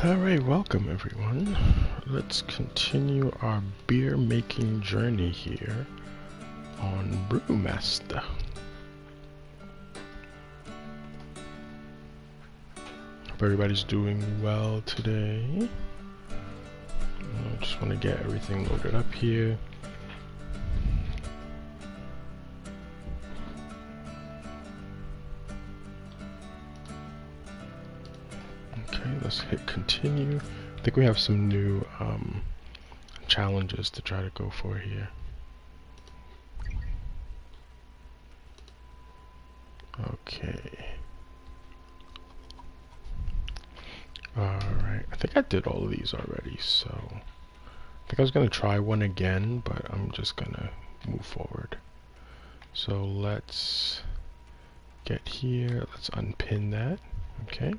Alright, welcome everyone. Let's continue our beer making journey here on Brewmaster. Hope everybody's doing well today. I just want to get everything loaded up here. Okay, let's hit continue. I think we have some new challenges to try to go for here. Okay. Alright, I think I did all of these already, so I think I was going to try one again, but I'm just going to move forward. So let's get here, let's unpin that, okay.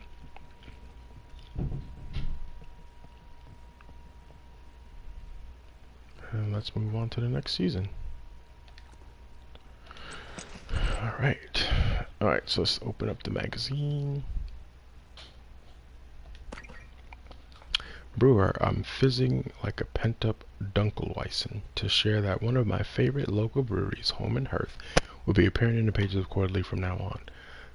And let's move on to the next season. Alright, so let's open up the magazine. Brewer, I'm fizzing like a pent-up Dunkelweizen to share that one of my favorite local breweries, Home and Hearth, will be appearing in the pages of Quarterly from now on.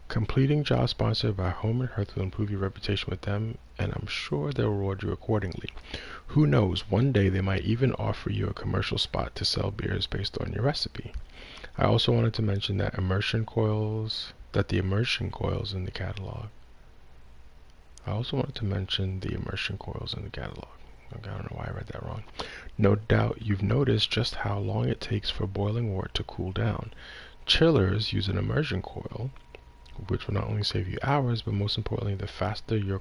Completing job sponsored by Home and Hearth will improve your reputation with them, and I'm sure they'll reward you accordingly. Who knows, one day they might even offer you a commercial spot to sell beers based on your recipe. I also wanted to mention that the immersion coils in the catalog. Okay, I don't know why I read that wrong. No doubt you've noticed just how long it takes for boiling water to cool down. Chillers use an immersion coil, which will not only save you hours, but most importantly, the faster your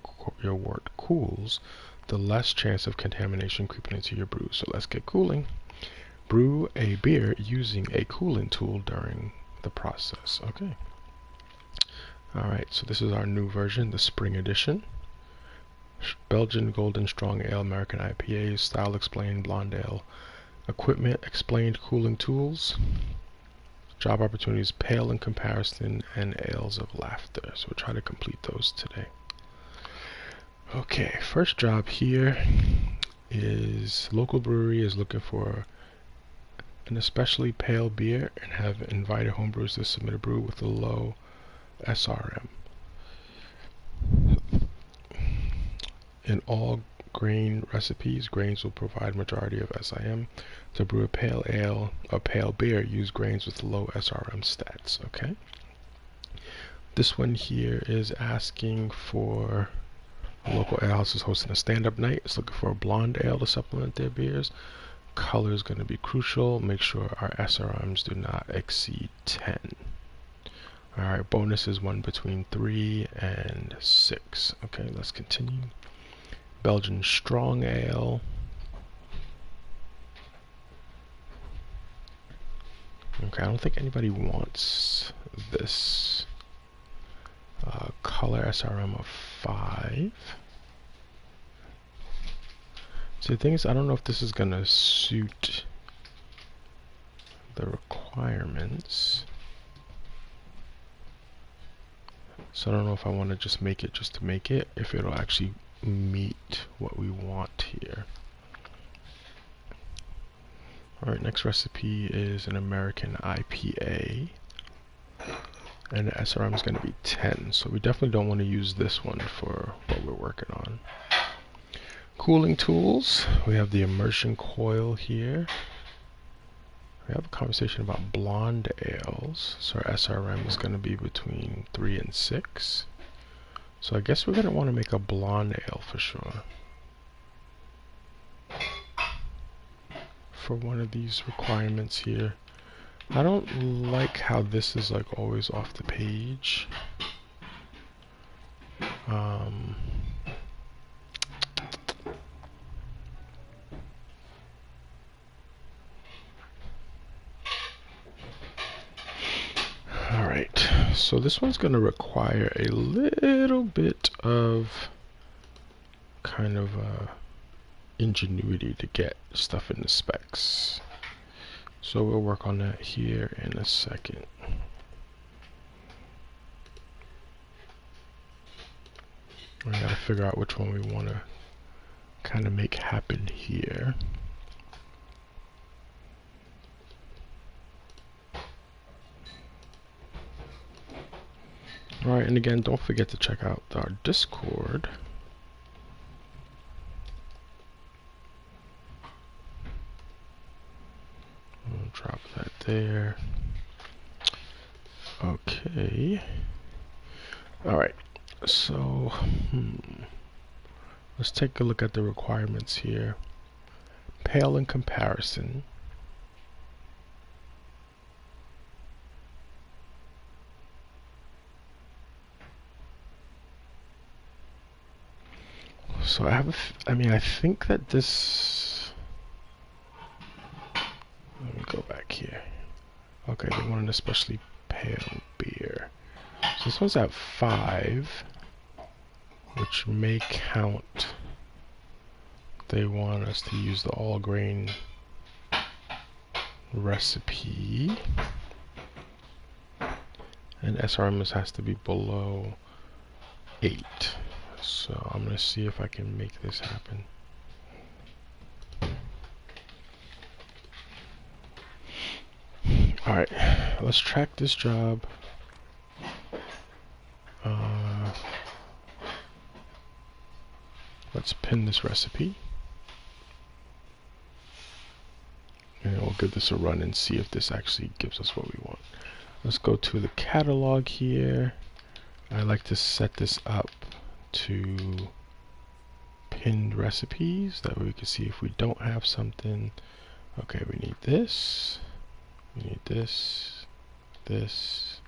wort cools, the less chance of contamination creeping into your brew. So let's get cooling. Brew a beer using a cooling tool during the process. Okay. Alright, so this is our new version, the Spring Edition. Belgian Golden Strong Ale, American IPA, Style Explained Blonde Ale. Equipment Explained Cooling Tools. Job opportunities pale in comparison, and ales of laughter. So we'll try to complete those today. Okay, first job here is local brewery is looking for an especially pale beer and have invited homebrewers to submit a brew with a low SRM. In all grain recipes, grains will provide majority of SIM. To brew a pale ale or pale beer, use grains with low SRM stats. Okay. This one here is asking for a local ale house is hosting a stand-up night. It's looking for a blonde ale to supplement their beers. Color is going to be crucial. Make sure our SRMs do not exceed 10. Alright, bonus is one between 3 and 6. Okay, let's continue. Belgian Strong Ale. Okay, I don't think anybody wants this. Color SRM of 5. So the thing is, I don't know if this is gonna suit the requirements. So I don't know if I want to just make it just to make it, if it'll actually meet what we want here. Alright, next recipe is an American IPA. And the SRM is going to be 10, so we definitely don't want to use this one for what we're working on. Cooling tools, we have the immersion coil here. We have a conversation about blonde ales, so our SRM is going to be between 3 and 6. So I guess we're going to want to make a blonde ale for sure. For one of these requirements here. I don't like how this is like always off the page. Alright, so this one's going to require a little bit of kind of ingenuity to get stuff in the specs. So we'll work on that here in a second. We gotta figure out which one we want to kind of make happen here. Alright, and again, don't forget to check out our Discord. We'll drop that there. Okay. Alright, so let's take a look at the requirements here. Pale in comparison. So I think that this, let me go back here. Okay, they want an especially pale beer. So this one's at 5, which may count. They want us to use the all grain recipe. And SRM has to be below 8. So I'm going to see if I can make this happen. Alright, let's track this job. Let's pin this recipe. And we'll give this a run and see if this actually gives us what we want. Let's go to the catalog here. I like to set this up to pinned recipes. That way we can see if we don't have something. Okay, we need this. We need this. This.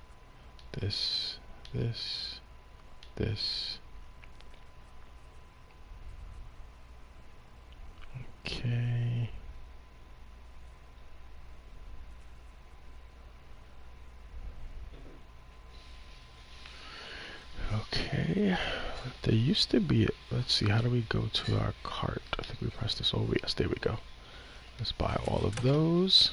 This. This. This. Okay. Okay. There used to be, let's see, how do we go to our cart? I think we press this over. Yes, there we go. Let's buy all of those.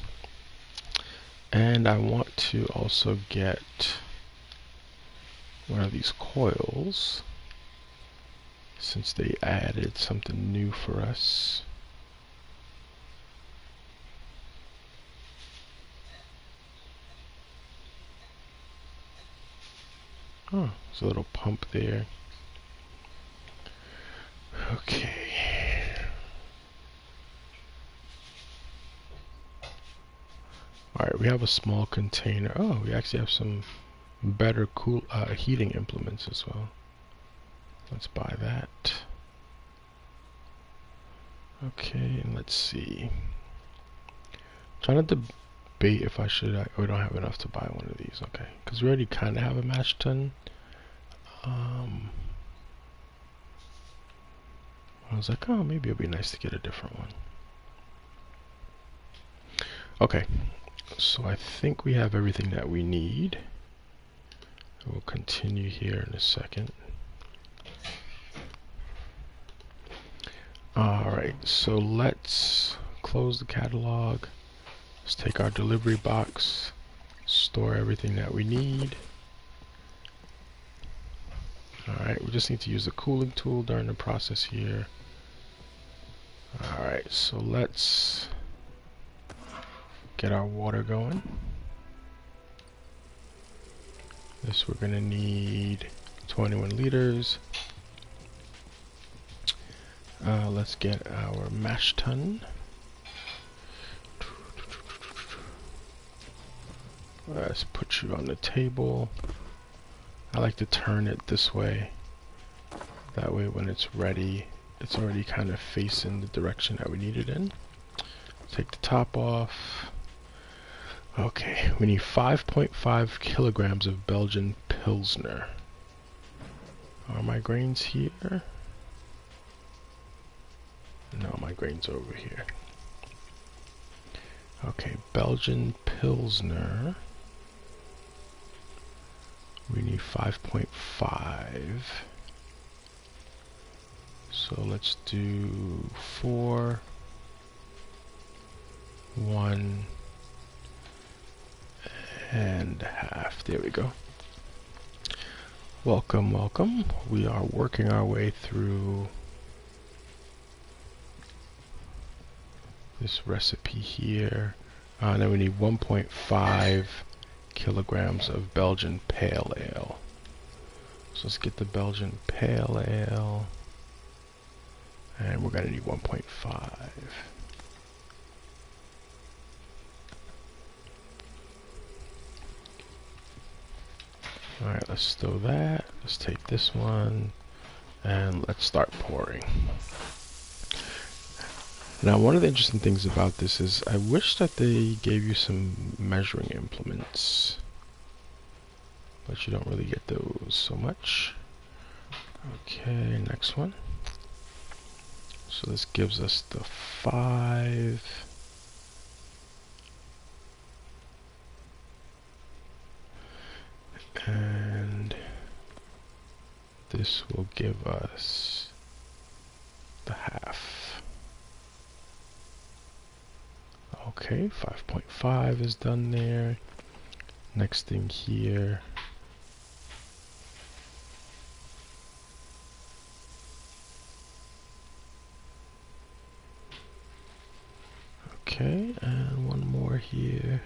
And I want to also get one of these coils, since they added something new for us. Oh, there's a little pump there. Okay. Alright, we have a small container. Oh, we actually have some better heating implements as well. Let's buy that. Okay, and let's see. Trying to debate if I should. We don't have enough to buy one of these. Okay, because we already kind of have a mash tun. I was like, oh, maybe it'd be nice to get a different one. Okay, so I think we have everything that we need. We'll continue here in a second. Alright, so let's close the catalog. Let's take our delivery box, store everything that we need. Alright, we just need to use the cooling tool during the process here. Alright, so let's get our water going. This we're gonna need 21 liters. Let's get our mash tun. Let's put you on the table. I like to turn it this way. That way when it's ready, it's already kind of facing the direction that we need it in. Take the top off. Okay, we need 5.5 kilograms of Belgian Pilsner. Are my grains here? No, my grains are over here. Okay, Belgian Pilsner. We need 5.5. So let's do 4, 1 and a half. There we go. Welcome, welcome. We are working our way through this recipe here. Now we need 1.5 kilograms of Belgian Pale Ale. So let's get the Belgian Pale Ale. And we're going to need 1.5. Alright, let's stow that. Let's take this one. And let's start pouring. Now, one of the interesting things about this is I wish that they gave you some measuring implements. But you don't really get those so much. Okay, next one. So this gives us the 5. And this will give us the half. Okay, 5.5 is done there. Next thing here. Okay, and one more here.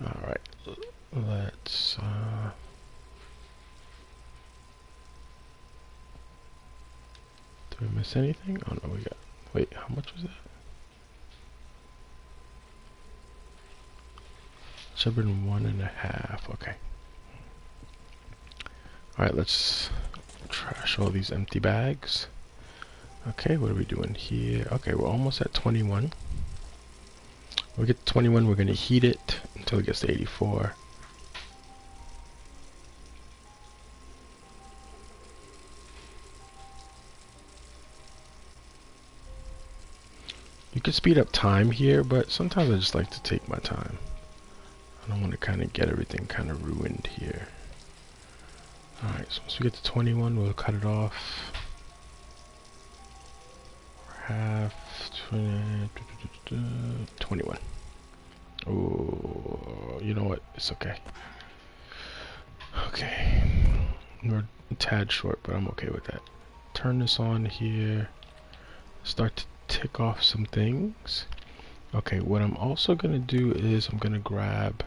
Alright, let's did we miss anything? Oh no, we got, wait, how much was that? Should have been 1.5, okay. Alright, let's trash all these empty bags. Okay, what are we doing here? Okay, we're almost at 21. When we get to 21, we're going to heat it until it gets to 84. You can speed up time here, but sometimes I just like to take my time. I don't want to kind of get everything kind of ruined here. Alright, so once we get to 21, we'll cut it off. Half, 21. Oh, you know what? It's okay. Okay. We're a tad short, but I'm okay with that. Turn this on here. Start to tick off some things. Okay, what I'm also going to do is I'm going to grab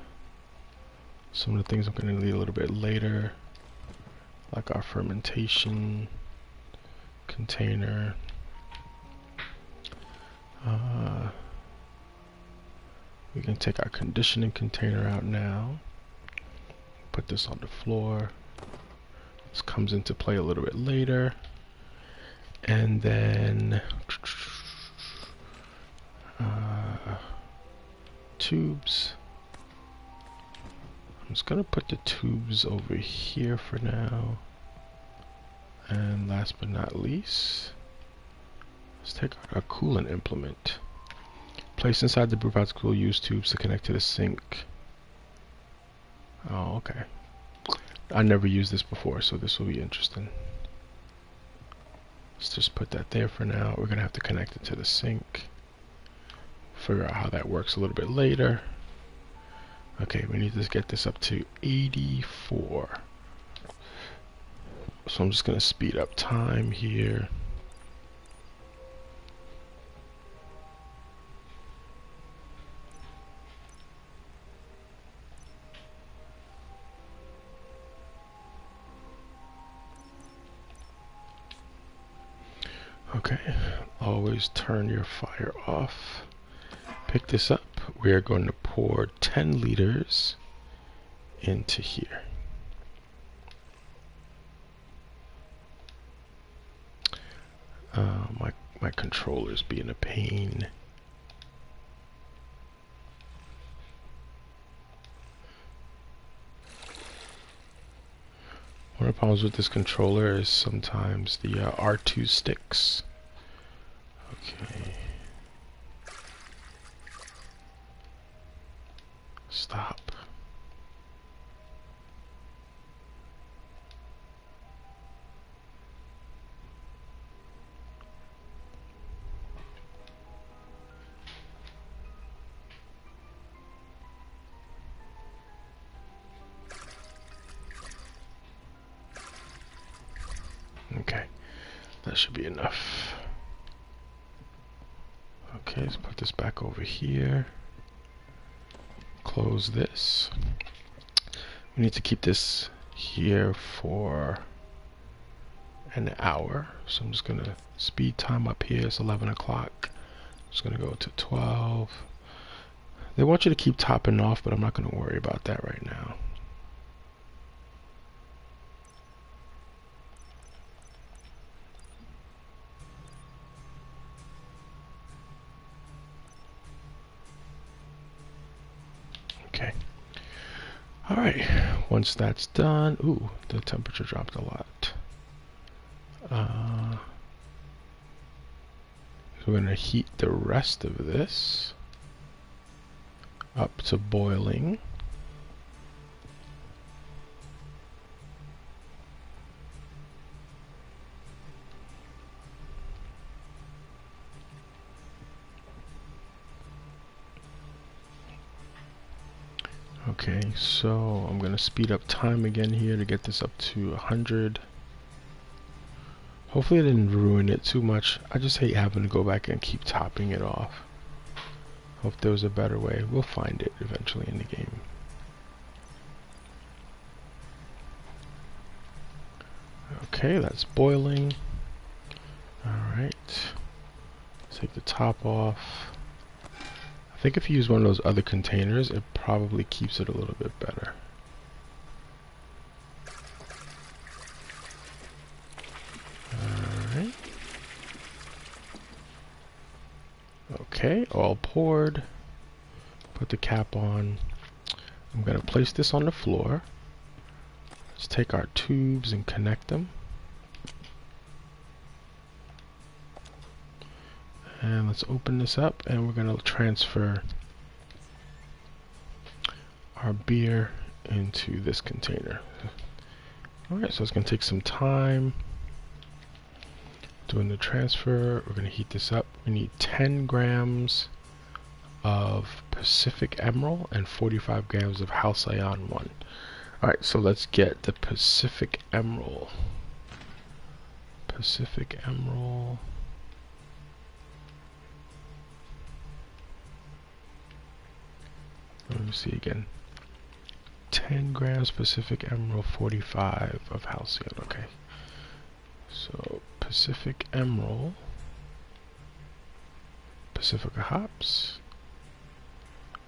some of the things I'm going to need a little bit later, like our fermentation container. We can take our conditioning container out now. Put this on the floor. This comes into play a little bit later. And then tubes. I'm just gonna put the tubes over here for now. And last but not least, let's take out our coolant implement. Place inside the brewpod's cool, use tubes to connect to the sink. Oh, okay. I never used this before, so this will be interesting. Let's just put that there for now. We're gonna have to connect it to the sink. Figure out how that works a little bit later. Okay, we need to get this up to 84. So I'm just gonna speed up time here. Okay, always turn your fire off. Pick this up. We are going to pour 10 liters into here. My controller's being a pain. One of the problems with this controller is sometimes the R2 sticks. Okay. Stop. that should be enough. Okay, let's put this back over here. Close this. We need to keep this here for an hour. So I'm just gonna speed time up here. It's 11 o'clock. I'm just gonna go to 12. They want you to keep topping off, but I'm not gonna worry about that right now. Okay. Alright, once that's done, ooh, the temperature dropped a lot. So we're going to heat the rest of this up to boiling. Okay, so I'm going to speed up time again here to get this up to 100. Hopefully I didn't ruin it too much. I just hate having to go back and keep topping it off. Hope there was a better way. We'll find it eventually in the game. Okay, that's boiling. Alright. Take the top off. I think if you use one of those other containers, it probably keeps it a little bit better. Alright. Okay, all poured. Put the cap on. I'm going to place this on the floor. Let's take our tubes and connect them. And let's open this up, and we're going to transfer our beer into this container. Alright, so it's going to take some time doing the transfer. We're going to heat this up. We need 10 grams of Pacific Emerald and 45 grams of Halcyon 1. Alright, so let's get the Pacific Emerald. Pacific Emerald. Let me see again. 10 grams Pacific Emerald, 45 of Halcyon. Okay. So Pacific Emerald, Pacifica hops.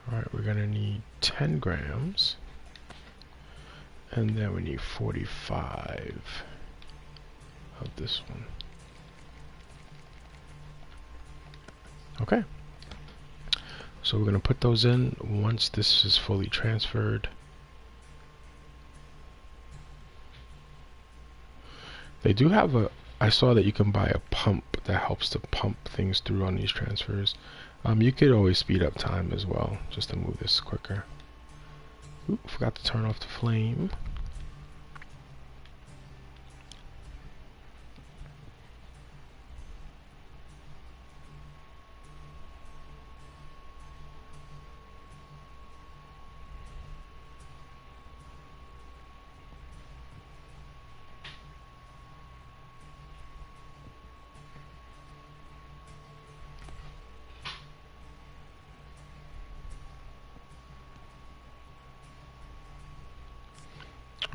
Alright, we're going to need 10 grams. And then we need 45 of this one. Okay. So we're going to put those in once this is fully transferred. They do have a, I saw that you can buy a pump that helps to pump things through on these transfers. You could always speed up time as well, just to move this quicker. Ooh, forgot to turn off the flame.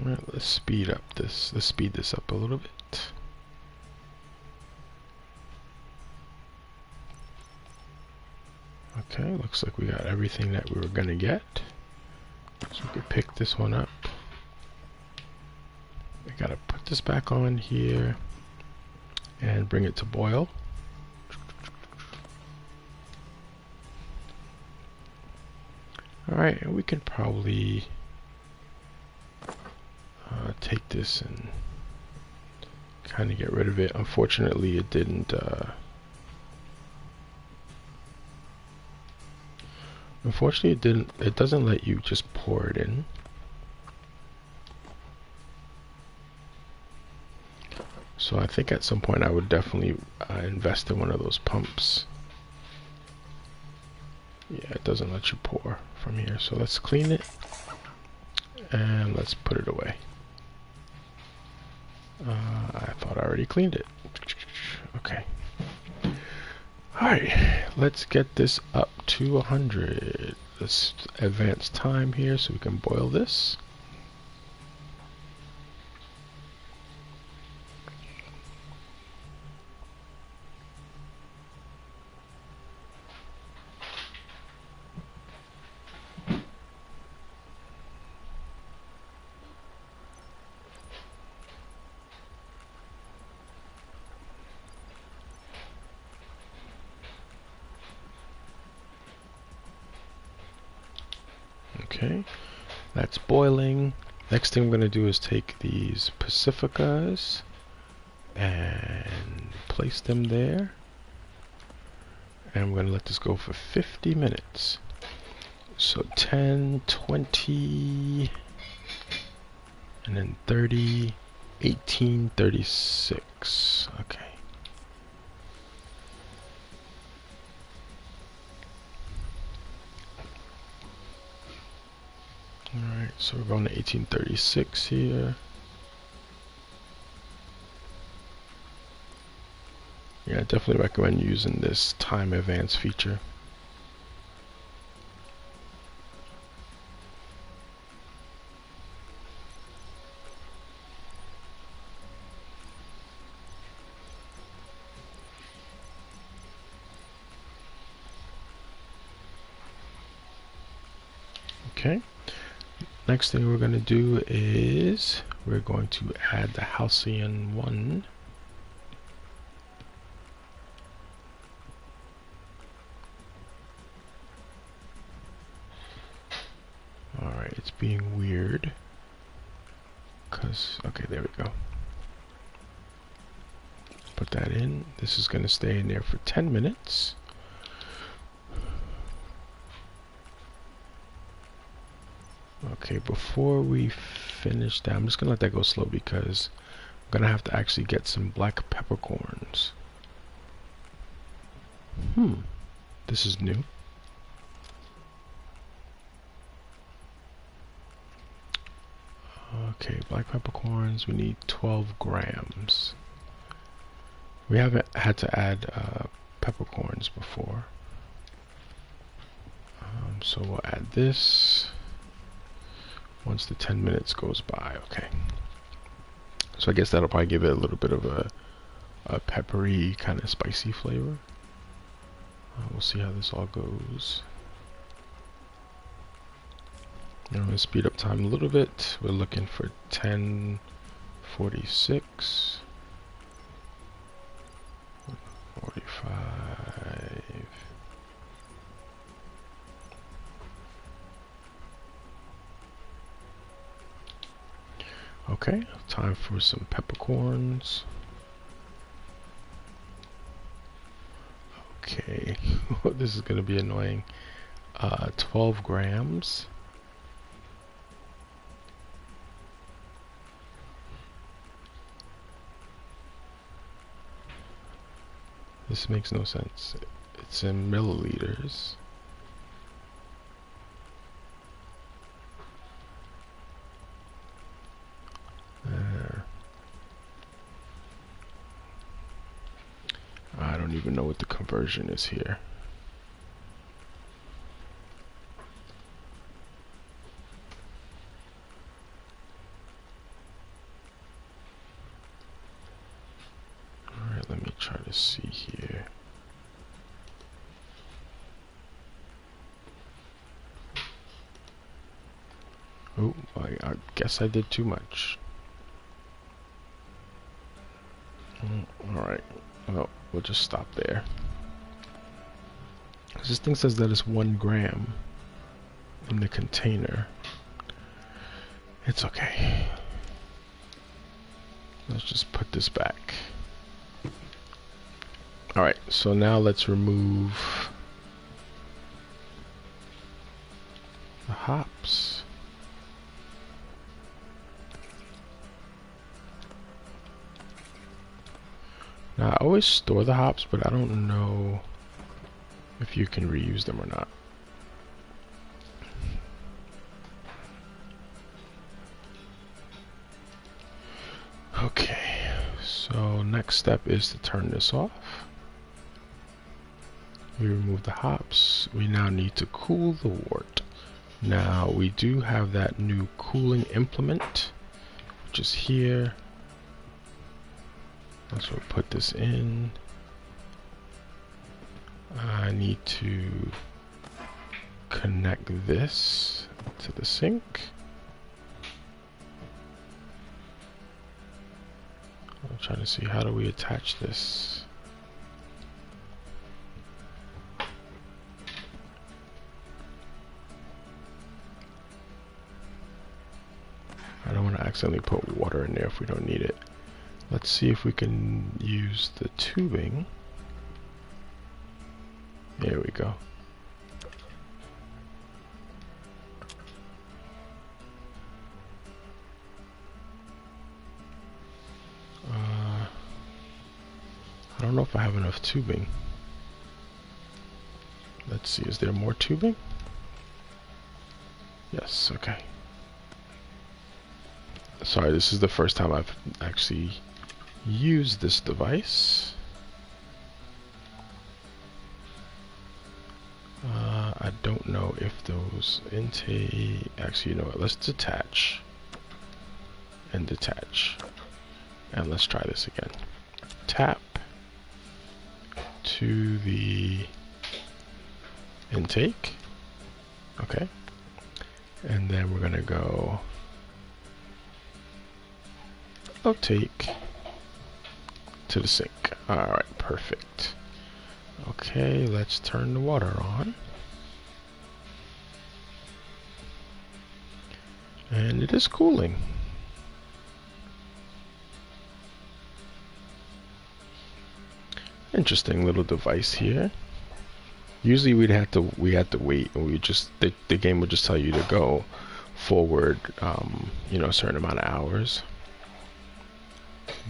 Alright, let's speed up this. Let's speed this up a little bit. Okay, looks like we got everything that we were gonna get. So we could pick this one up. We gotta put this back on here and bring it to boil. Alright, and we can probably take this and kind of get rid of it. Unfortunately, it didn't. Unfortunately, it didn't. It doesn't let you just pour it in. So I think at some point I would definitely invest in one of those pumps. Yeah, it doesn't let you pour from here. So let's clean it and let's put it away. I thought I already cleaned it. Alright, let's get this up to 100. Let's advance time here so we can boil this. Okay, that's boiling. Next thing I'm going to do is take these Pacificas and place them there. And I'm going to let this go for 50 minutes. So 10, 20, and then 30, 18, 36. Okay. Alright, so we're going to 1836 here. Yeah, I definitely recommend using this time advance feature. Okay. Next thing we're going to do is we're going to add the Halcyon 1. Alright, it's being weird. Okay, there we go. Put that in. This is going to stay in there for 10 minutes. Okay, before we finish that, I'm just gonna let that go slow because I'm gonna have to actually get some black peppercorns. This is new. Okay, black peppercorns, we need 12 grams. We haven't had to add peppercorns before. So we'll add this once the 10 minutes goes by. Okay, so I guess that'll probably give it a little bit of a peppery kind of spicy flavor. We'll see how this all goes. I'm going to speed up time a little bit. We're looking for 10:46, 45. Okay, time for some peppercorns. Okay, this is going to be annoying. 12 grams. This makes no sense. It's in milliliters. I don't even know what the conversion is here. Alright, let me try to see here. Oh, I guess I did too much. Alright, well, we'll just stop there. This thing says that it's 1 gram in the container. It's okay. Let's just put this back. Alright, so now let's remove the hops. Now I always store the hops, but I don't know if you can reuse them or not. Okay, so next step is to turn this off. We remove the hops. We now need to cool the wort. Now we do have that new cooling implement, which is here. Let's put this in. I need to connect this to the sink. I'm trying to see, how do we attach this? I don't want to accidentally put water in there if we don't need it. Let's see if we can use the tubing. There we go. I don't know if I have enough tubing. Let's see, is there more tubing? Yes, okay. Sorry, this is the first time I've actually used this device. I don't know if those intake... Actually, you know what? Let's detach. And detach. And let's try this again. Tap to the intake. Okay. And then we're gonna go outtake to the sink. Alright, perfect. Okay, let's turn the water on. And it is cooling. Interesting little device here. Usually we had to wait, and the game would just tell you to go forward, you know, a certain amount of hours.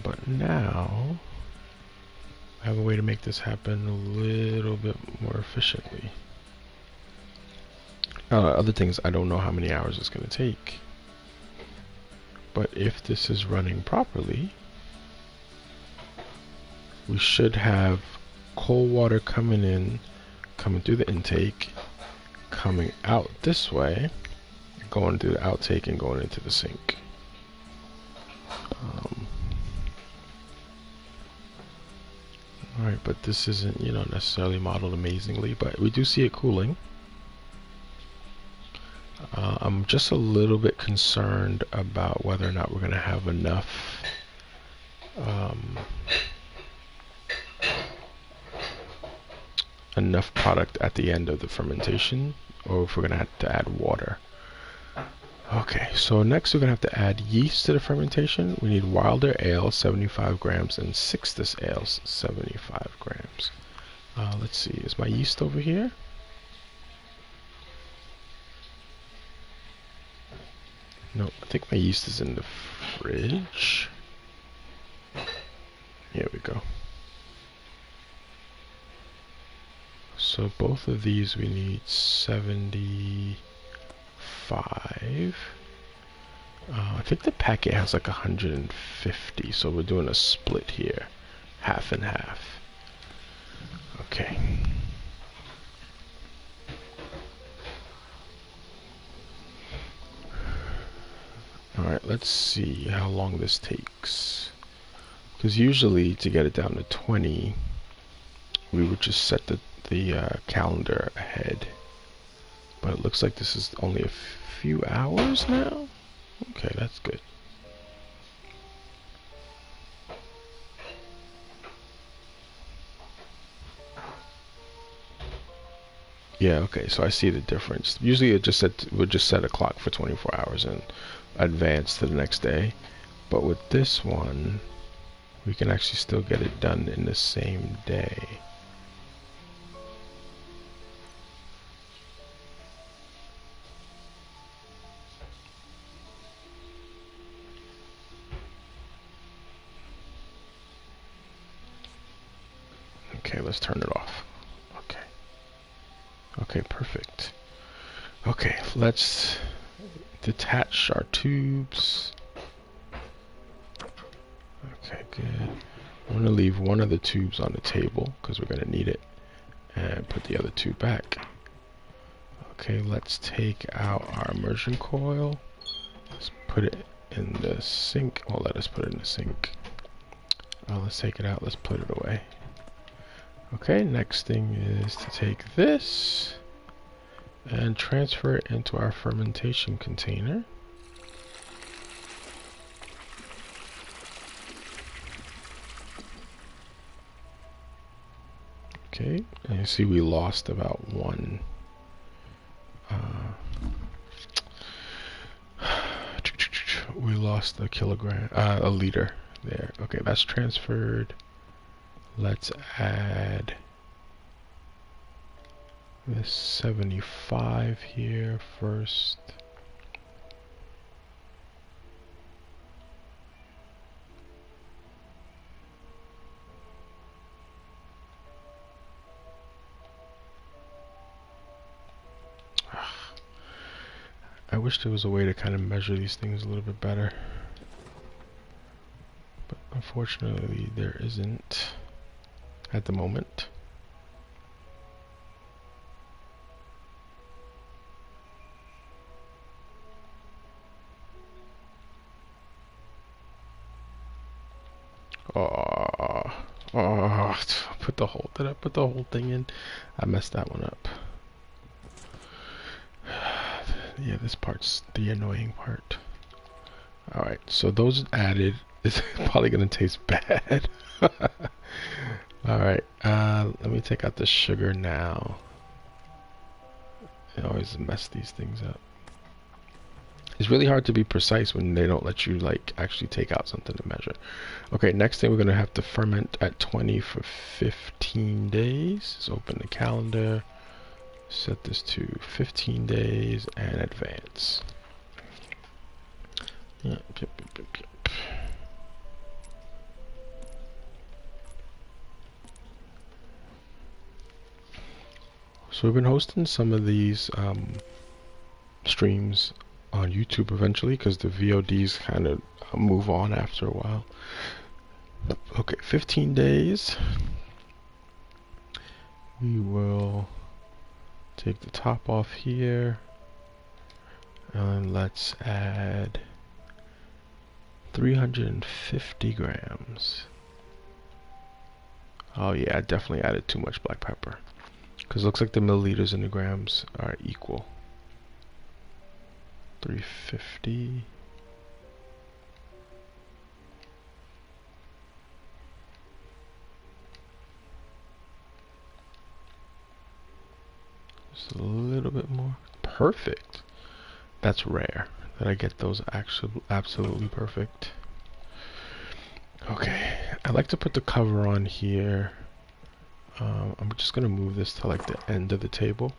But now I have a way to make this happen a little bit more efficiently. Other things, I don't know how many hours it's going to take. But if this is running properly, we should have cold water coming through the intake, coming out this way, going through the outtake and going into the sink. Alright, but this isn't, you know, necessarily modeled amazingly, but we do see it cooling. I'm just a little bit concerned about whether or not we're going to have enough enough product at the end of the fermentation, or if we're going to have to add water. Okay, so next we're going to have to add yeast to the fermentation. We need Wilder Ale 75 grams and Sixtus Ale 75 grams. Let's see, is my yeast over here? No, I think my yeast is in the fridge. Here we go. So both of these we need 75. I think the packet has like 150, so we're doing a split here, half and half. Okay. Alright, let's see how long this takes. Because usually to get it down to 20, we would just set the calendar ahead. But it looks like this is only a few hours now. Okay, that's good. Yeah, okay, so I see the difference. Usually it just would just set a clock for 24 hours and advance to the next day. But with this one, we can actually still get it done in the same day. Okay, let's turn it off. Okay. Okay, perfect. Okay, let's detach our tubes. Okay, good. I'm going to leave one of the tubes on the table because we're going to need it. and put the other two back. Okay, let's take out our immersion coil. Let's put it in the sink. Well, let us put it in the sink. Let's take it out. Let's put it away. Okay, next thing is to take this and transfer it into our fermentation container. Okay, and you see we lost about one. We lost a kilogram, a liter there. Okay, that's transferred. Let's add this 75 here first. I wish there was a way to kind of measure these things a little bit better, but unfortunately there isn't at the moment. Did I put the whole thing in? I messed that one up. Yeah, this part's the annoying part. Alright, so those added is probably gonna taste bad. Alright, let me take out the sugar now. I always mess these things up. It's really hard to be precise when they don't let you like actually take out something to measure. Okay, next thing we're gonna have to ferment at 20 for 15 days. So open the calendar, set this to 15 days and advance. Yep. So we've been hosting some of these streams on YouTube eventually because the VODs kind of move on after a while. Okay, 15 days. We will take the top off here and let's add 350 grams. Oh yeah, I definitely added too much black pepper because it looks like the milliliters and the grams are equal. 350. Just a little bit more. Perfect. That's rare that I get those actually absolutely perfect. Okay, I like to put the cover on here. I'm just gonna move this to like the end of the table.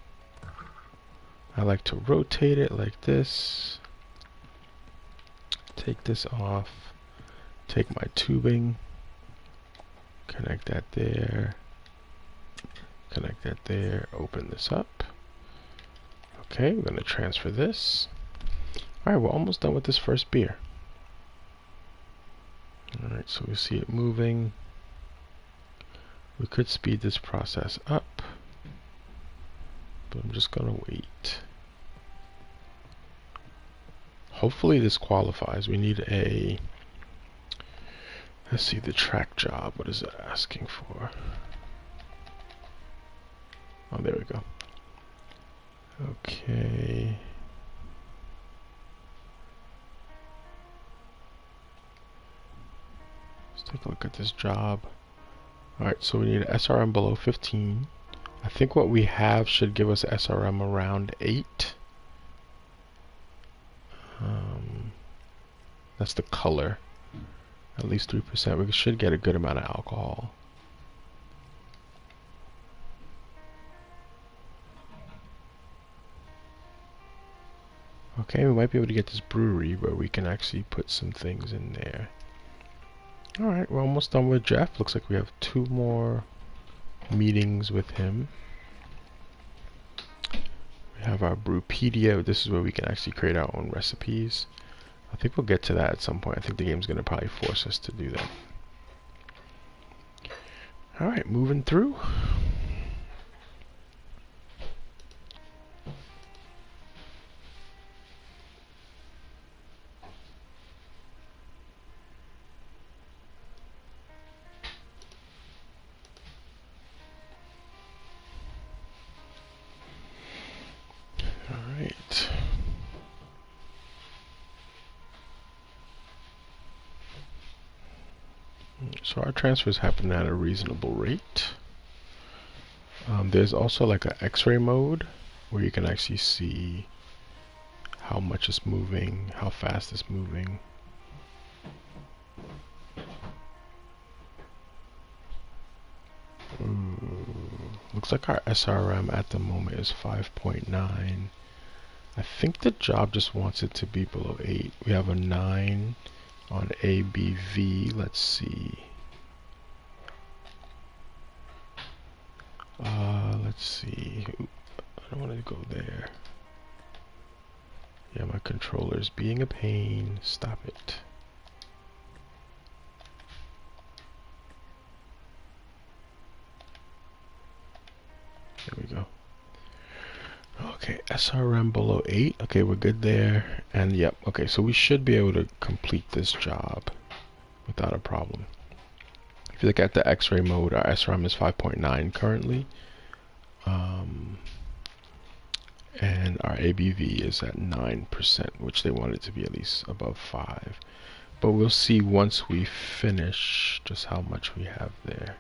I like to rotate it like this. Take this off. Take my tubing. Connect that there. Connect that there. Open this up. Okay, we're gonna transfer this. Alright, we're almost done with this first beer. Alright, so we see it moving. We could speed this process up, but I'm just gonna wait. Hopefully this qualifies. We need a, let's see, the track job. What is it asking for? Oh, there we go. Okay. Let's take a look at this job. Alright, so we need an SRM below 15. I think what we have should give us SRM around 8. That's the color. At least 3%. We should get a good amount of alcohol. Okay, we might be able to get this brewery where we can actually put some things in there. Alright, we're almost done with Jeff. Looks like we have 2 more meetings with him. We have our Brewpedia. This is where we can actually create our own recipes. I think we'll get to that at some point. I think the game's going to probably force us to do that. Alright, moving through. So our transfers happen at a reasonable rate. There's also like an X-ray mode where you can actually see how much it's moving, how fast it's moving. Looks like our SRM at the moment is 5.9. I think the job just wants it to be below 8. We have a 9 on ABV. Let's see. Let's see. Oop, I don't want to go there. Yeah, my controller's being a pain. Stop it. There we go. Okay, SRM below 8. Okay, we're good there. And yep, okay, so we should be able to complete this job without a problem. If you look at the X-ray mode, our SRM is 5.9 currently. And our ABV is at 9%, which they want it to be at least above 5. But we'll see once we finish just how much we have there.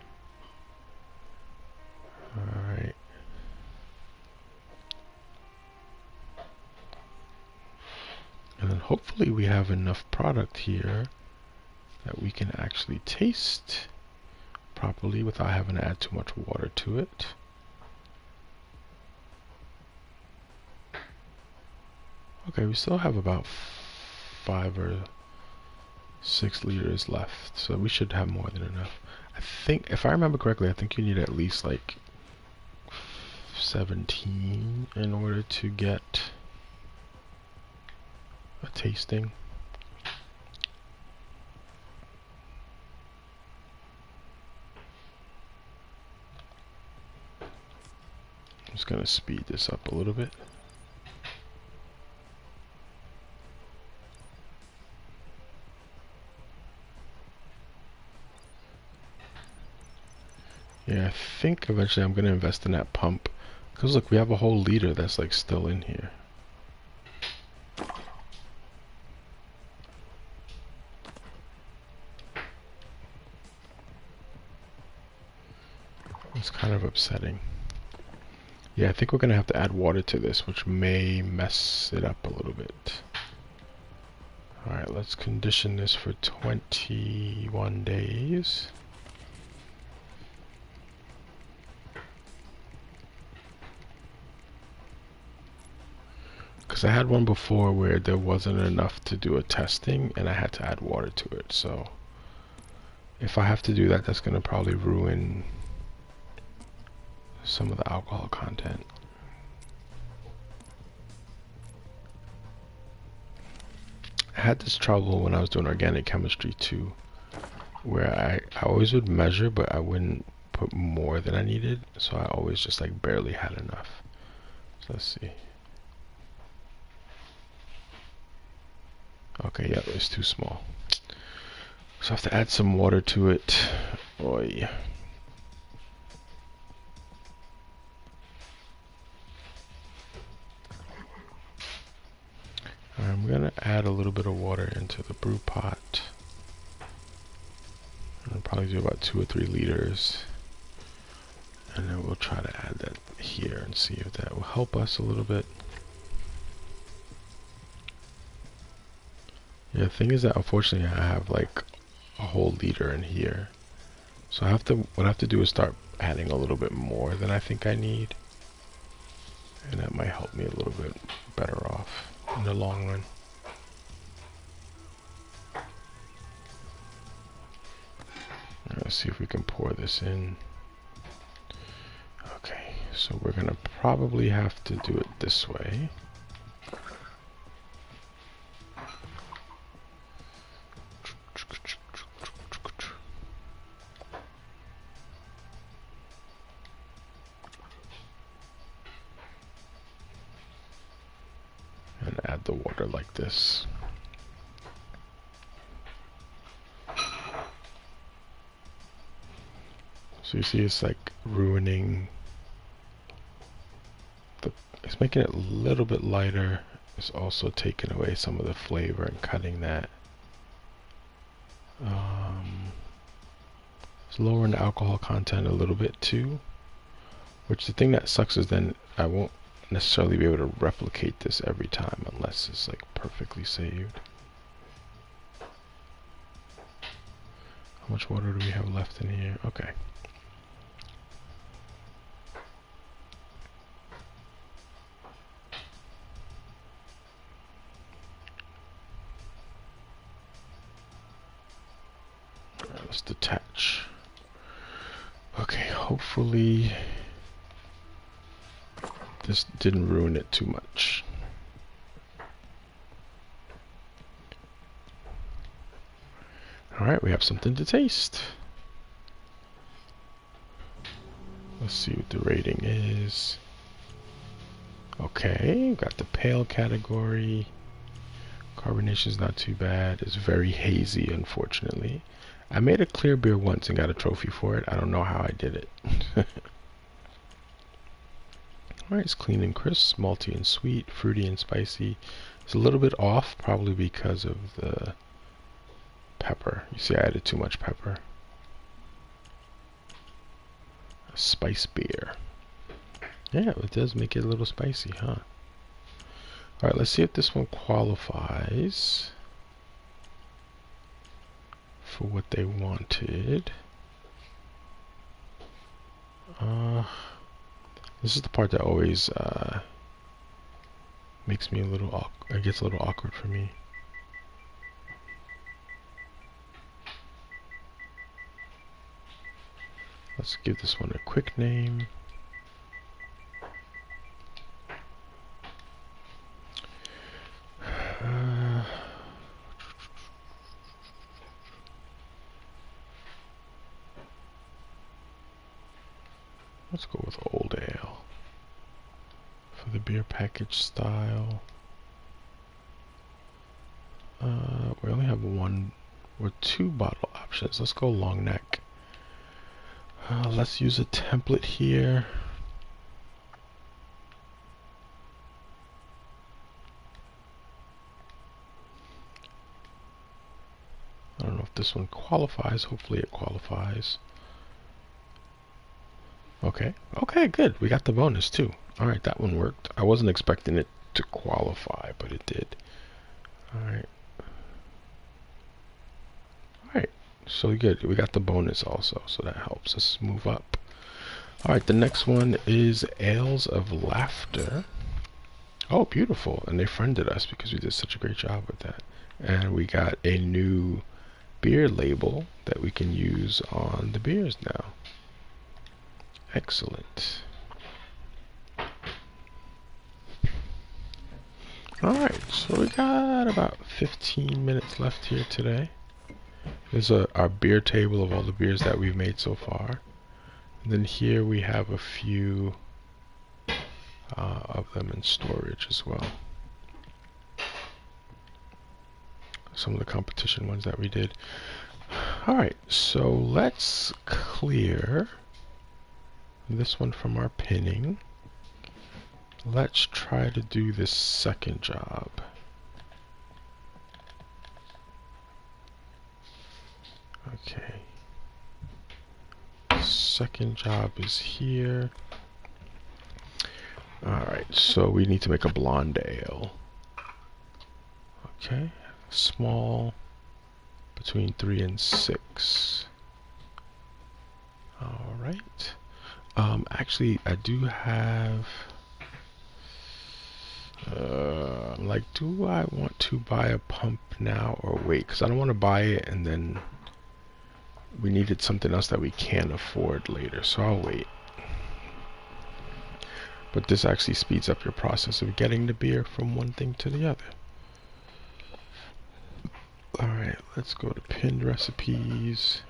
Alright. And then hopefully we have enough product here that we can actually taste properly without having to add too much water to it. Okay, we still have about 5 or 6 liters left, so we should have more than enough. I think, if I remember correctly, I think you need at least like 17 in order to get a tasting. I'm just gonna speed this up a little bit. Yeah, I think eventually I'm gonna invest in that pump, because look, we have a whole liter that's like still in here. It's kind of upsetting. Yeah, I think we're gonna have to add water to this, which may mess it up a little bit. Alright, let's condition this for 21 days. Because I had one before where there wasn't enough to do a testing and I had to add water to it. So if I have to do that, that's going to probably ruin some of the alcohol content. I had this trouble when I was doing organic chemistry too, where I always would measure, but I wouldn't put more than I needed. So I always just like barely had enough. So let's see. Okay, yeah, it's too small. So I have to add some water to it. Oy. I'm gonna add a little bit of water into the brew pot. I'll probably do about 2 or 3 liters. And then we'll try to add that here and see if that will help us a little bit. Yeah, the thing is that unfortunately I have like a whole liter in here. So what I have to do is start adding a little bit more than I think I need. And that might help me a little bit better off in the long run. Let's see if we can pour this in. Okay, so we're gonna probably have to do it this way. And add the water like this. So you see it's like ruining it's making it a little bit lighter. It's also taking away some of the flavor and cutting that. lowering the alcohol content a little bit too. Which the thing that sucks is then I won't necessarily be able to replicate this every time unless it's like perfectly saved. How much water do we have left in here? Okay. Alright, let's detach. Okay, hopefully this didn't ruin it too much. Alright, we have something to taste. Let's see what the rating is. Okay, got the pale category. Carbonation's not too bad. It's very hazy, unfortunately. I made a clear beer once and got a trophy for it. I don't know how I did it. Alright, it's clean and crisp, malty and sweet, fruity and spicy. It's a little bit off, probably because of the pepper. You see I added too much pepper. A spice beer. Yeah, it does make it a little spicy, huh? Alright, let's see if this one qualifies for what they wanted. This is the part that always makes me a little it gets a little awkward for me. Let's give this one a quick name. Let's go with Old Ale for the beer package style. We only have one or two bottle options. Let's go long neck. Let's use a template here. I don't know if this one qualifies. Hopefully it qualifies. Okay. Okay, good. We got the bonus too. Alright, that one worked. I wasn't expecting it to qualify, but it did. Alright. Alright. So good. We got the bonus also, so that helps us move up. Alright, the next one is Ales of Laughter. Oh, beautiful. And they friended us because we did such a great job with that. And we got a new beer label that we can use on the beers now. Excellent. Alright, so we got about 15 minutes left here today. There's our beer table of all the beers that we've made so far. And then here we have a few of them in storage as well. Some of the competition ones that we did. Alright, so let's clear this one from our pinning. Let's try to do this second job. Okay. Second job is here. Alright, so we need to make a blonde ale. Okay, small, between 3 and 6. Alright. Actually, I do have... like, do I want to buy a pump now or wait? Because I don't want to buy it and then we needed something else that we can't afford later, so I'll wait. But this actually speeds up your process of getting the beer from one thing to the other. Alright, let's go to pinned recipes.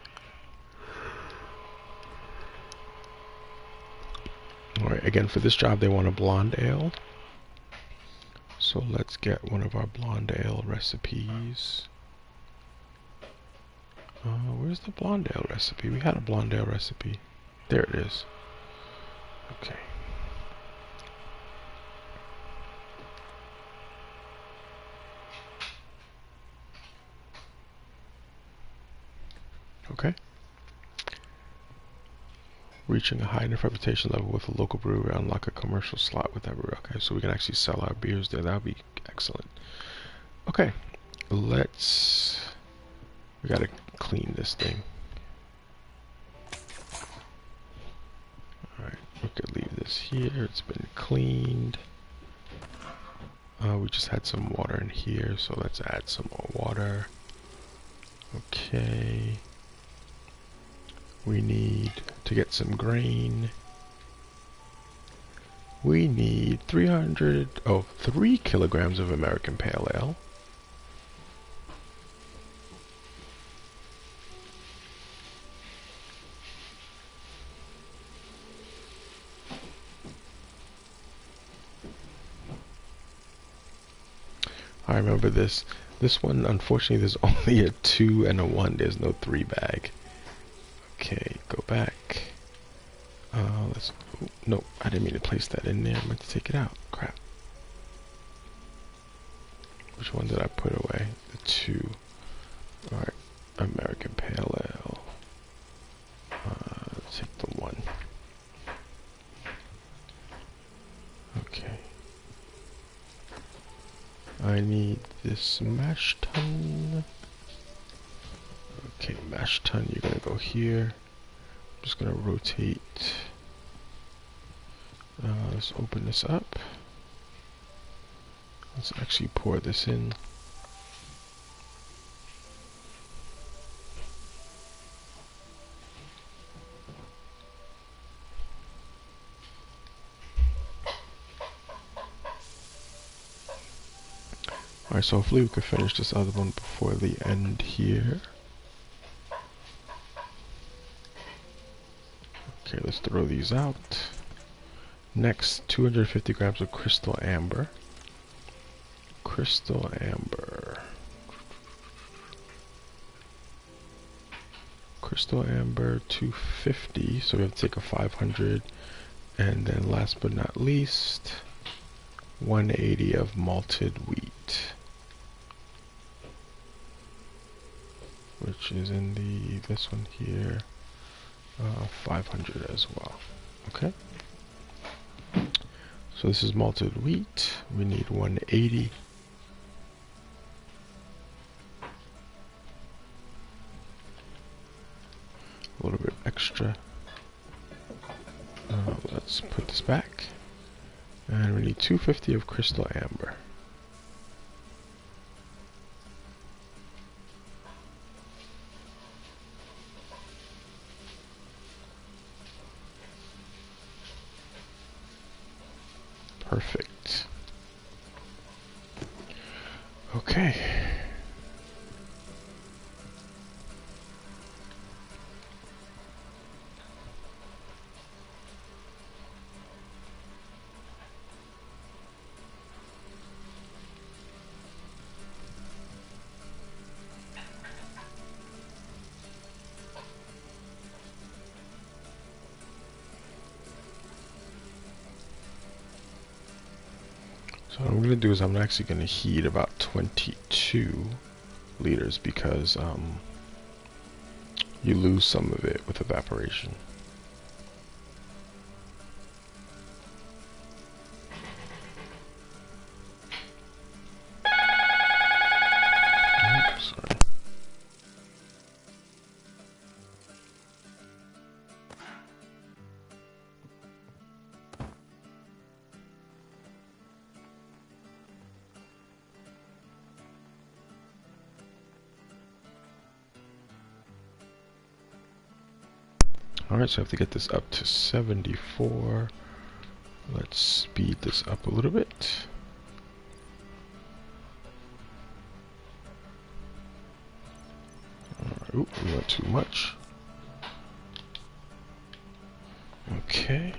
Alright, again, for this job they want a blonde ale. So let's get one of our blonde ale recipes. Where's the blonde ale recipe? We had a blonde ale recipe. There it is. Okay. Okay. Reaching a high enough reputation level with a local brewery, unlock a commercial slot with that brewery. Okay, so we can actually sell our beers there. That would be excellent. Okay, we gotta clean this thing. Alright, we could leave this here. It's been cleaned. We just had some water in here, so let's add some more water. Okay. We need to get some grain. We need 3 kilograms of American Pale Ale. I remember this. This one, unfortunately, there's only a 2 and a 1. There's no 3 bag. Okay, go back. No, I didn't mean to place that in there. I meant to take it out. Crap. Which one did I put away? The 2. Alright, American Pale Ale. Take the 1. Okay. I need this mash tun. Okay, mash tun, you're gonna go here. I'm just gonna rotate. Let's open this up. Let's actually pour this in. Alright, so hopefully we can finish this other one before the end here. Okay, let's throw these out. Next, 250 grams of crystal amber. Crystal amber. Crystal amber, 250. So we have to take a 500. And then last but not least, 180 of malted wheat. Which is in this one here. 500 as well. Okay. So this is malted wheat. We need 180. A little bit extra. Let's put this back. And we need 250 of crystal amber. Perfect. Okay. So what I'm going to do is I'm actually going to heat about 22 liters because you lose some of it with evaporation. Oops, sorry. Alright, so I have to get this up to 74. Let's speed this up a little bit. Oop, we went too much. Okay.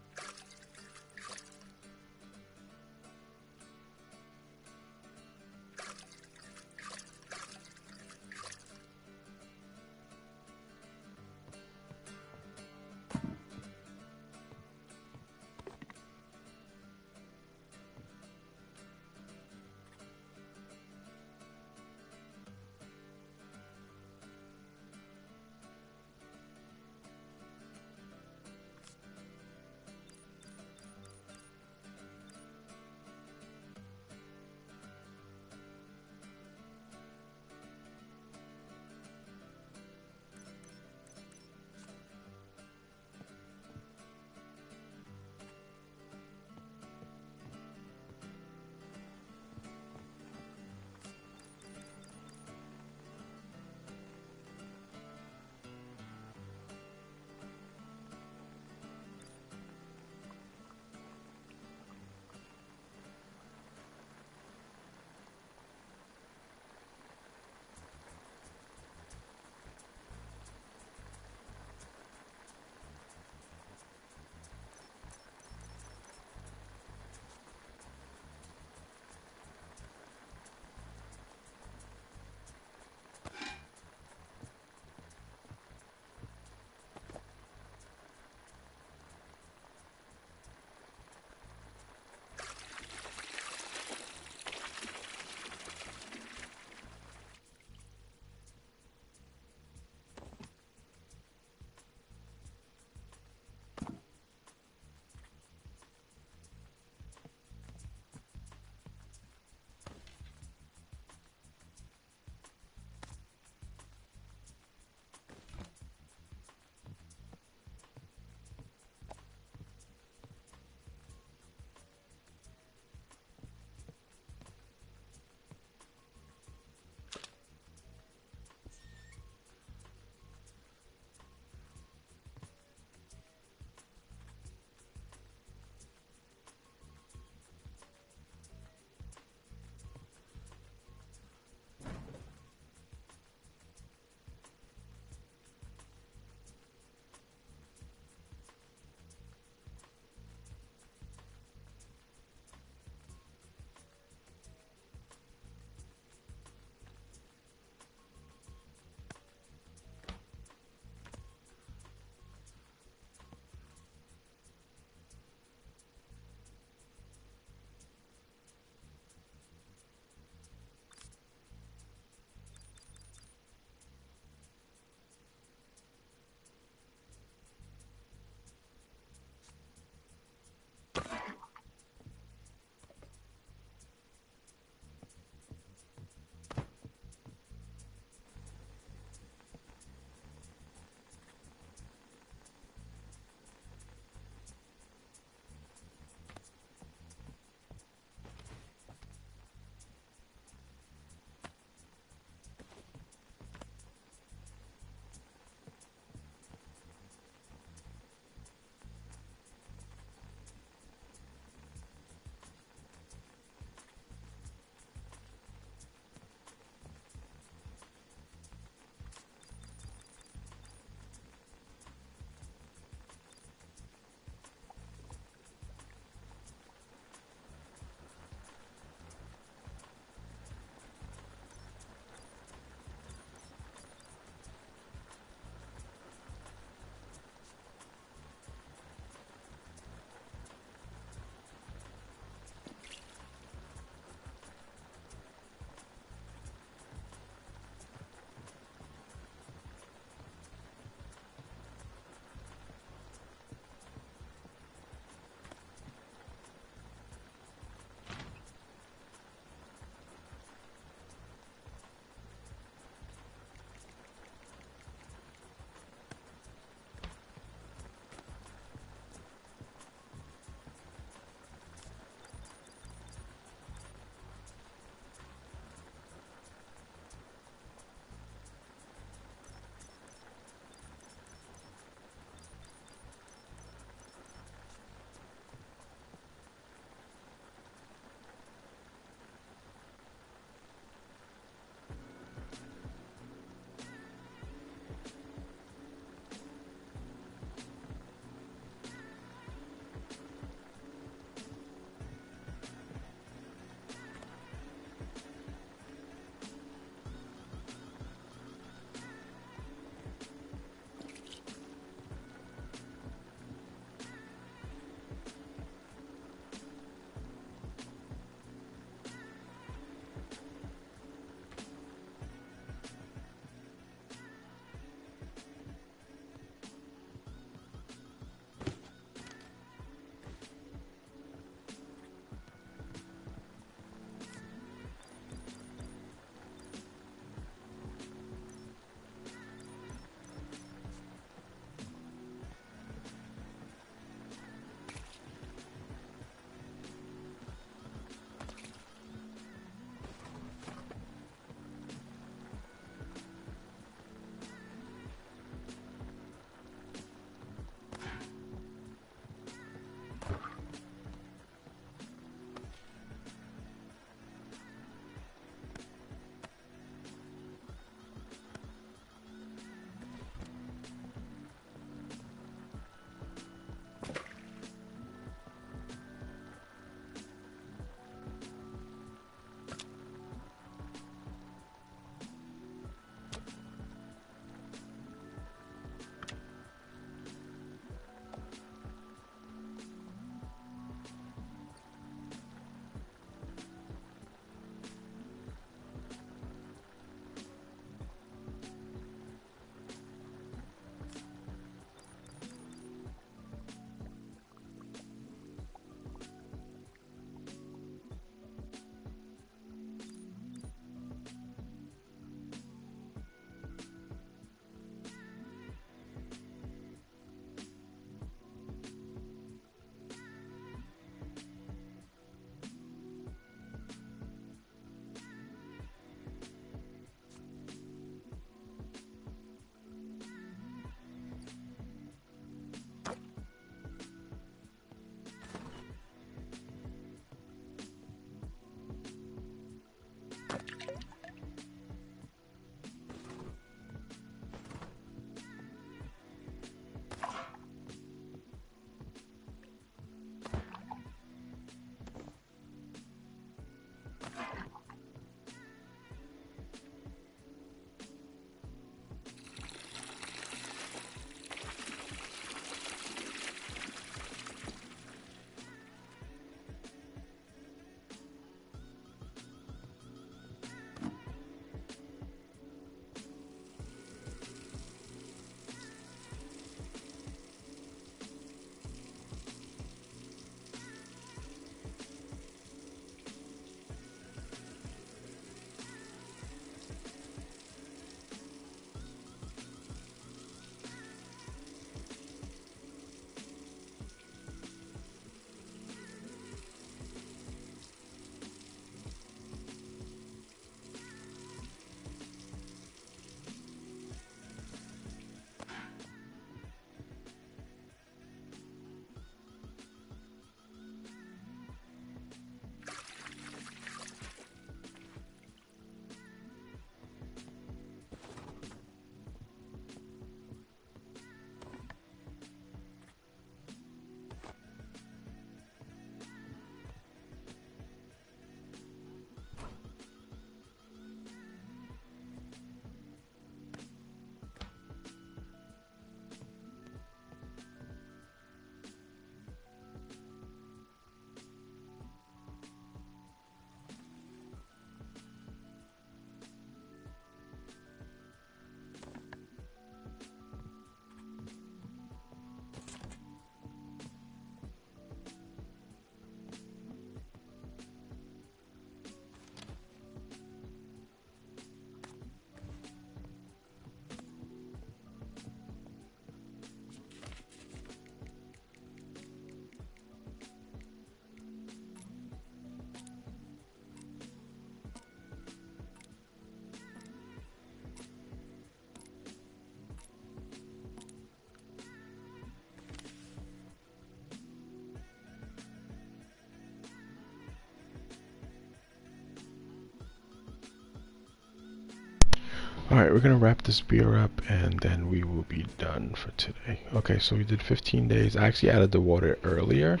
Alright, we're gonna wrap this beer up and then we will be done for today. Okay, so we did 15 days. I actually added the water earlier.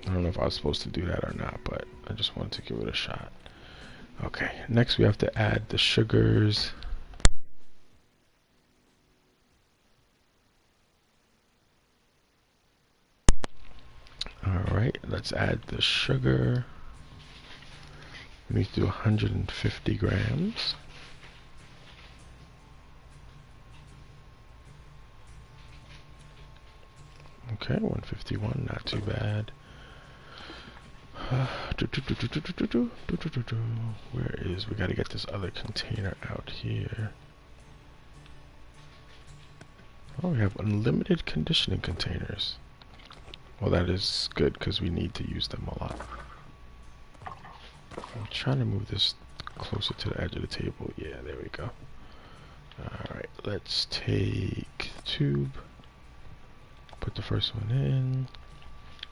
I don't know if I was supposed to do that or not, but I just wanted to give it a shot. Okay, next we have to add the sugars. Alright, let's add the sugar. We need to do 150 grams. Okay, 151, not too bad. Where is, we gotta get this other container out here. Oh, we have unlimited conditioning containers. Well, that is good because we need to use them a lot. I'm trying to move this closer to the edge of the table. Yeah, there we go. Alright, let's take the tube. Put the first one in.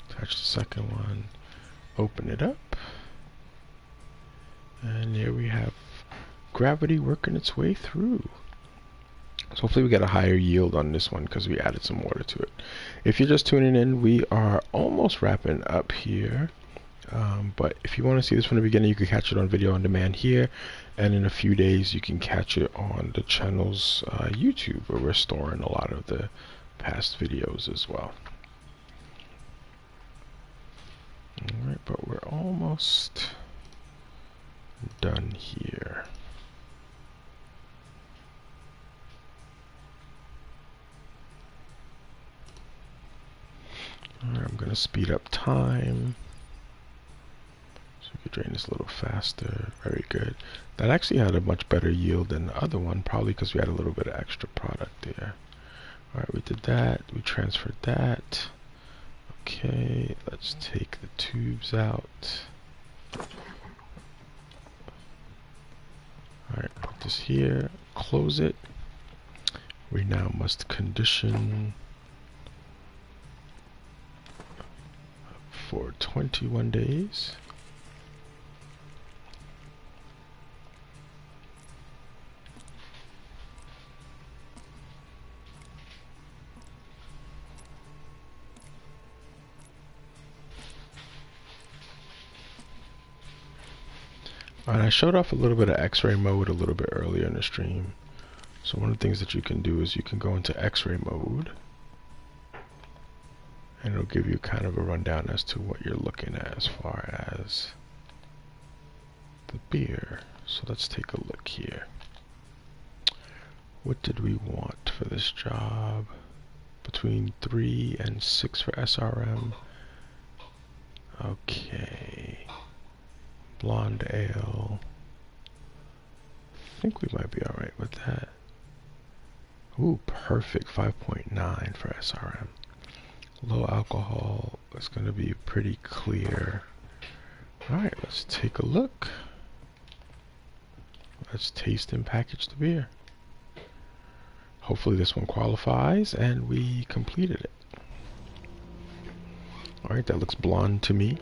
Attach the second one. Open it up. And here we have gravity working its way through. So hopefully we get a higher yield on this one because we added some water to it. If you're just tuning in, we are almost wrapping up here. But if you want to see this from the beginning, you can catch it on video on demand here. And in a few days, you can catch it on the channel's YouTube, where we're storing a lot of the past videos as well. Alright, but we're almost done here. Alright, I'm going to speed up time. So we can drain this a little faster. Very good. That actually had a much better yield than the other one, probably because we had a little bit of extra product there. Alright, we did that. We transferred that. Okay, let's take the tubes out. Alright, put this here. Close it. We now must condition for 21 days. And I showed off a little bit of X-ray mode a little bit earlier in the stream. So one of the things that you can do is you can go into X-ray mode, and it'll give you kind of a rundown as to what you're looking at as far as the beer. So let's take a look here. What did we want for this job? Between 3 and 6 for SRM. Okay. Blonde ale. I think we might be alright with that. Ooh, perfect. 5.9 for SRM. Low alcohol is going to be pretty clear. Alright, let's take a look. Let's taste and package the beer. Hopefully this one qualifies and we completed it. Alright, that looks blonde to me.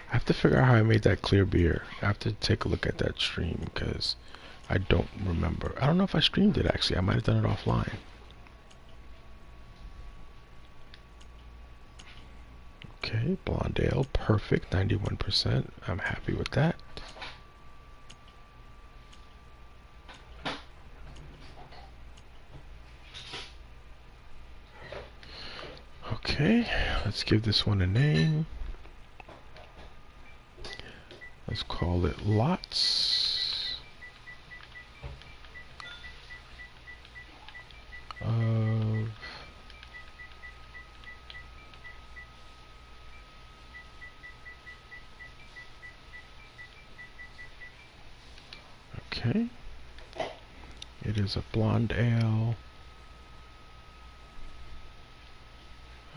I have to figure out how I made that clear beer. I have to take a look at that stream because I don't remember. I don't know if I streamed it actually. I might have done it offline. Okay, blonde ale, perfect, 91%. I'm happy with that. Okay, let's give this one a name. Let's call it Lots of Okay. It is a blonde ale.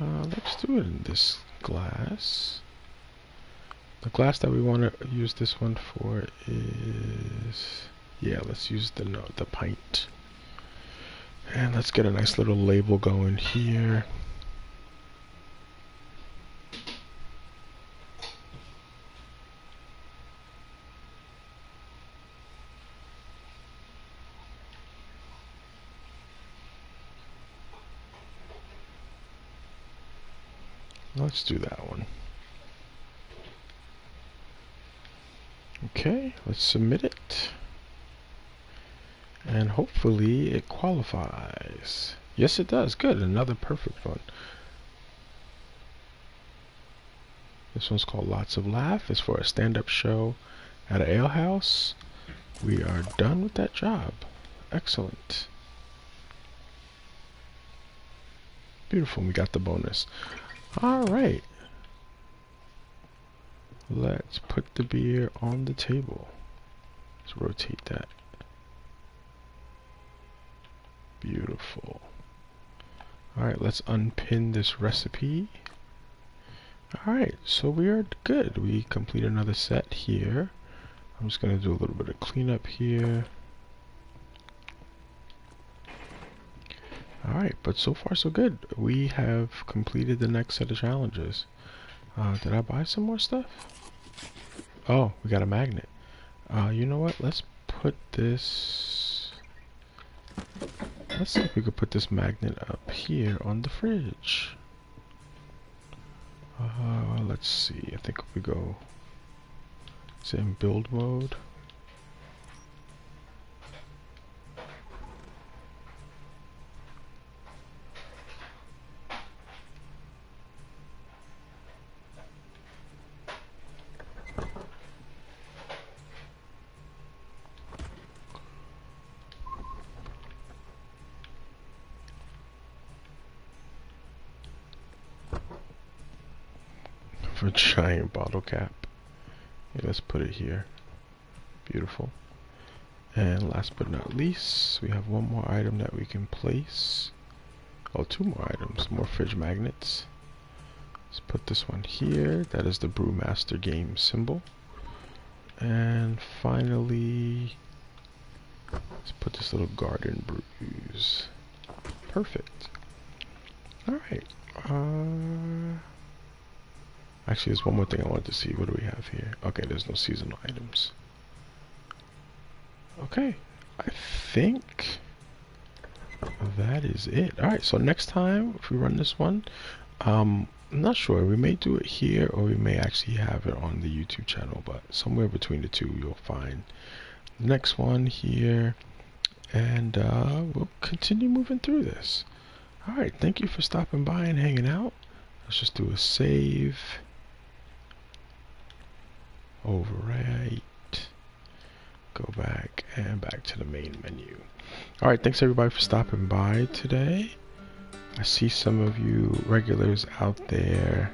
Let's do it in this glass. The glass that we want to use this one for is, yeah, let's use the pint. And let's get a nice little label going here. Let's do that one. Okay, let's submit it. And hopefully it qualifies. Yes, it does. Good. Another perfect one. This one's called Lots of Laugh. It's for a stand-up show at an ale house. We are done with that job. Excellent. Beautiful. We got the bonus. All right. Let's put the beer on the table. Let's rotate that. Beautiful. Alright, let's unpin this recipe. Alright, so we are good. We complete another set here. I'm just going to do a little bit of cleanup here. Alright, but so far so good. We have completed the next set of challenges. Did I buy some more stuff? Oh, we got a magnet. You know what? Let's put this... Let's see if we could put this magnet up here on the fridge. Let's see. I think if we go... It's in build mode. For a giant bottle cap. Okay, let's put it here. Beautiful. And last but not least, we have one more item that we can place. Oh, two more items. More fridge magnets. Let's put this one here. That is the Brewmaster game symbol. And finally, let's put this little garden brews. Perfect. Alright. Actually, there's one more thing I wanted to see. What do we have here? Okay, there's no seasonal items. Okay, I think that is it. Alright, so next time, if we run this one, I'm not sure. We may do it here, or we may actually have it on the YouTube channel, but somewhere between the two, you'll find the next one here, and we'll continue moving through this. Alright, thank you for stopping by and hanging out. Let's just do a save. Overwrite. Go back and back to the main menu. Alright, thanks everybody for stopping by today. I see some of you regulars out there.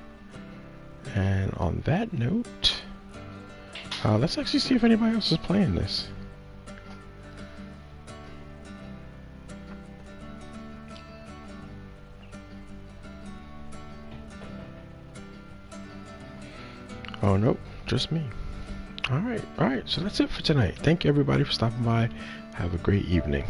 And on that note, let's actually see if anybody else is playing this. Oh, nope, just me. Alright, so that's it for tonight. Thank you everybody for stopping by. Have a great evening.